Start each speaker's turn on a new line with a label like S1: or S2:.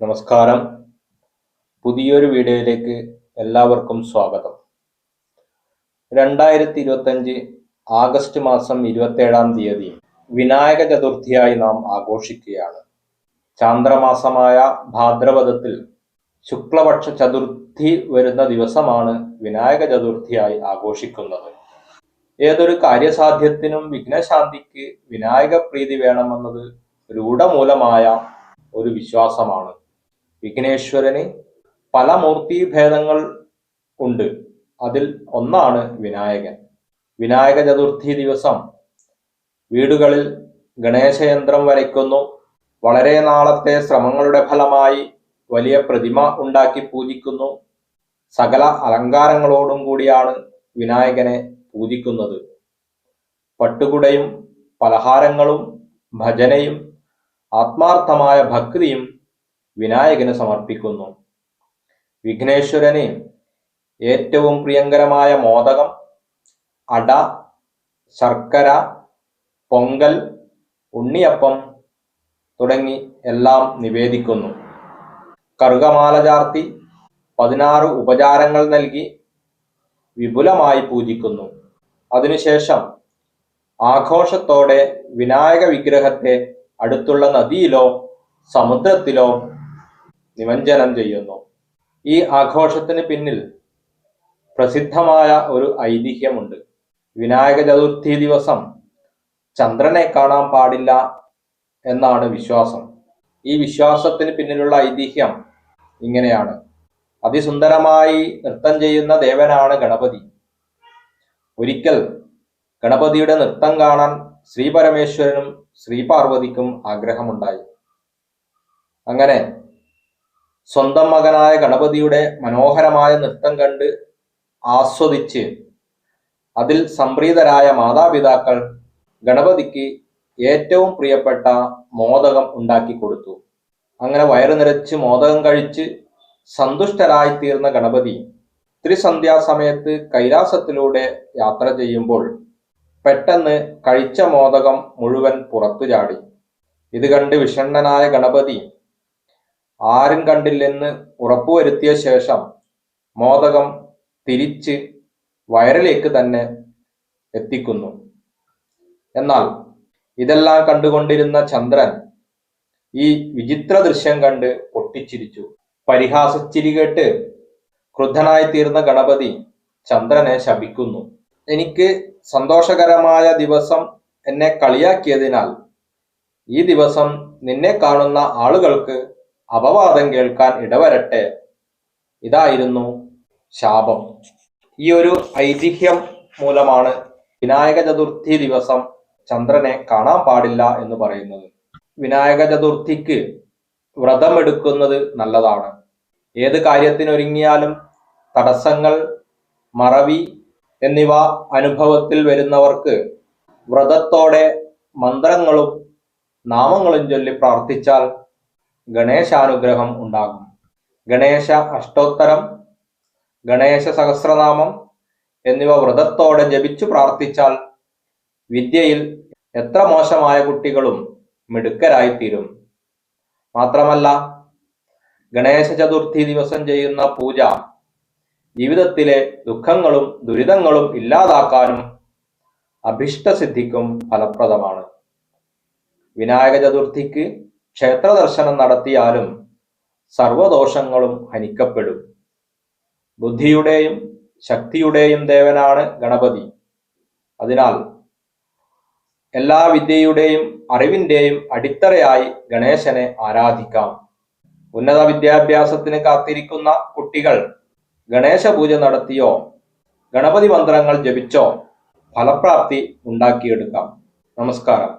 S1: നമസ്കാരം. പുതിയൊരു വീഡിയോയിലേക്ക് എല്ലാവർക്കും സ്വാഗതം. 2025 ആഗസ്റ്റ് മാസം 27-ാം തീയതി വിനായക ചതുർത്ഥിയായി നാം ആഘോഷിക്കുകയാണ്. ചാന്ദ്രമാസമായ ഭാദ്രപദത്തിൽ ശുക്ലപക്ഷ ചതുർത്ഥി വരുന്ന ദിവസമാണ് വിനായക ചതുർത്ഥിയായി ആഘോഷിക്കുന്നത്. ഏതൊരു കാര്യസാധ്യത്തിനും വിഘ്നശാന്തിക്ക് വിനായക പ്രീതി വേണമെന്നത് രൂഢമൂലമായ ഒരു വിശ്വാസമാണ്. വിഘ്നേശ്വരന് പല മൂർത്തിഭേദങ്ങൾ ഉണ്ട്. അതിൽ ഒന്നാണ് വിനായകൻ. വിനായക ചതുർത്ഥി ദിവസം വീടുകളിൽ ഗണേശയന്ത്രം വരയ്ക്കുന്നു. വളരെ നാളത്തെ ശ്രമങ്ങളുടെ ഫലമായി വലിയ പ്രതിമ ഉണ്ടാക്കി പൂജിക്കുന്നു. സകല അലങ്കാരങ്ങളോടും കൂടിയാണ് വിനായകനെ പൂജിക്കുന്നത്. പട്ടുകുടയും പലഹാരങ്ങളും ഭജനയും ആത്മാർത്ഥമായ ഭക്തിയും വിനായകന് സമർപ്പിക്കുന്നു. വിഘ്നേശ്വരന് ഏറ്റവും പ്രിയങ്കരമായ മോദകം, അട, ശർക്കര, പൊങ്കൽ, ഉണ്ണിയപ്പം തുടങ്ങി എല്ലാം നിവേദിക്കുന്നു. കറുകമാല ചാർത്തി 16 ഉപചാരങ്ങൾ നൽകി വിപുലമായി പൂജിക്കുന്നു. അതിനുശേഷം ആഘോഷത്തോടെ വിനായക വിഗ്രഹത്തെ അടുത്തുള്ള നദിയിലോ സമുദ്രത്തിലോ നിമജ്ജനം ചെയ്യുന്നു. ഈ ആഘോഷത്തിന് പിന്നിൽ പ്രസിദ്ധമായ ഒരു ഐതിഹ്യമുണ്ട്. വിനായക ചതുർത്ഥി ദിവസം ചന്ദ്രനെ കാണാൻ പാടില്ല എന്നാണ് വിശ്വാസം. ഈ വിശ്വാസത്തിന് പിന്നിലുള്ള ഐതിഹ്യം ഇങ്ങനെയാണ്. അതിസുന്ദരമായി നൃത്തം ചെയ്യുന്ന ദേവനാണ് ഗണപതി. ഒരിക്കൽ ഗണപതിയുടെ നൃത്തം കാണാൻ ശ്രീ പരമേശ്വരനും ശ്രീ പാർവതിക്കും ആഗ്രഹമുണ്ടായി. അങ്ങനെ സ്വന്തം മകനായ ഗണപതിയുടെ മനോഹരമായ നൃത്തം കണ്ട് ആസ്വദിച്ച് അതിൽ സംപ്രീതരായ മാതാപിതാക്കൾ ഗണപതിക്ക് ഏറ്റവും പ്രിയപ്പെട്ട മോദകം ഉണ്ടാക്കി കൊടുത്തു. അങ്ങനെ വയറു നിറച്ച് മോദകം കഴിച്ച് സന്തുഷ്ടരായി തീർന്ന ഗണപതി ത്രിസന്ധ്യാസമയത്ത് കൈലാസത്തിലൂടെ യാത്ര ചെയ്യുമ്പോൾ പെട്ടെന്ന് കഴിച്ച മോദകം മുഴുവൻ പുറത്തു ചാടി. ഇത് കണ്ട് വിഷണ്ണനായ ഗണപതി ആരും കണ്ടില്ലെന്ന് ഉറപ്പുവരുത്തിയ ശേഷം മോദകം തിരിച്ച് വയറിലേക്ക് തന്നെ എത്തിക്കുന്നു. എന്നാൽ ഇതെല്ലാം കണ്ടുകൊണ്ടിരുന്ന ചന്ദ്രൻ ഈ വിചിത്ര ദൃശ്യം കണ്ട് പൊട്ടിച്ചിരിച്ചു. പരിഹാസച്ചിരി കേട്ട് ക്രുദ്ധനായി തീർന്ന ഗണപതി ചന്ദ്രനെ ശപിക്കുന്നു. എനിക്ക് സന്തോഷകരമായ ദിവസം എന്നെ കളിയാക്കിയതിനാൽ ഈ ദിവസം നിന്നെ കാണുന്ന ആളുകൾക്ക് അപവാദം കേൾക്കാൻ ഇടവരട്ടെ. ഇതായിരുന്നു ശാപം. ഈ ഒരു ഐതിഹ്യം മൂലമാണ് വിനായക ചതുർത്ഥി ദിവസം ചന്ദ്രനെ കാണാൻ പാടില്ല എന്ന് പറയുന്നത്. വിനായക ചതുർത്ഥിക്ക് വ്രതമെടുക്കുന്നത് നല്ലതാണ്. ഏത് കാര്യത്തിനൊരുങ്ങിയാലും തടസ്സങ്ങൾ, മറവി എന്നിവ അനുഭവത്തിൽ വരുന്നവർക്ക് വ്രതത്തോടെ മന്ത്രങ്ങളും നാമങ്ങളും ചൊല്ലി പ്രാർത്ഥിച്ചാൽ ഗണേശാനുഗ്രഹം ഉണ്ടാകും. ഗണേശ അഷ്ടോത്തരം, ഗണേശ സഹസ്രനാമം എന്നിവ വ്രതത്തോടെ ജപിച്ചു പ്രാർത്ഥിച്ചാൽ വിദ്യയിൽ എത്ര മോശമായ കുട്ടികളും മിടുക്കരായിത്തീരും. മാത്രമല്ല, ഗണേശ ചതുർത്ഥി ദിവസം ചെയ്യുന്ന പൂജ ജീവിതത്തിലെ ദുഃഖങ്ങളും ദുരിതങ്ങളും ഇല്ലാതാക്കാനും അഭിഷ്ടസിദ്ധിക്കും ഫലപ്രദമാണ്. വിനായക ചതുർത്ഥിക്ക് ക്ഷേത്ര ദർശനം നടത്തിയാലും സർവദോഷങ്ങളും ഹനിക്കപ്പെടും. ബുദ്ധിയുടെയും ശക്തിയുടെയും ദേവനാണ് ഗണപതി. അതിനാൽ എല്ലാ വിദ്യയുടെയും അറിവിന്റെയും അടിത്തറയായി ഗണേശനെ ആരാധിക്കാം. ഉന്നത വിദ്യാഭ്യാസത്തിന് കാത്തിരിക്കുന്ന കുട്ടികൾ ഗണേശ പൂജ നടത്തിയോ ഗണപതി മന്ത്രങ്ങൾ ജപിച്ചോ ഫലപ്രാപ്തി ഉണ്ടാക്കിയെടുക്കാം. നമസ്കാരം.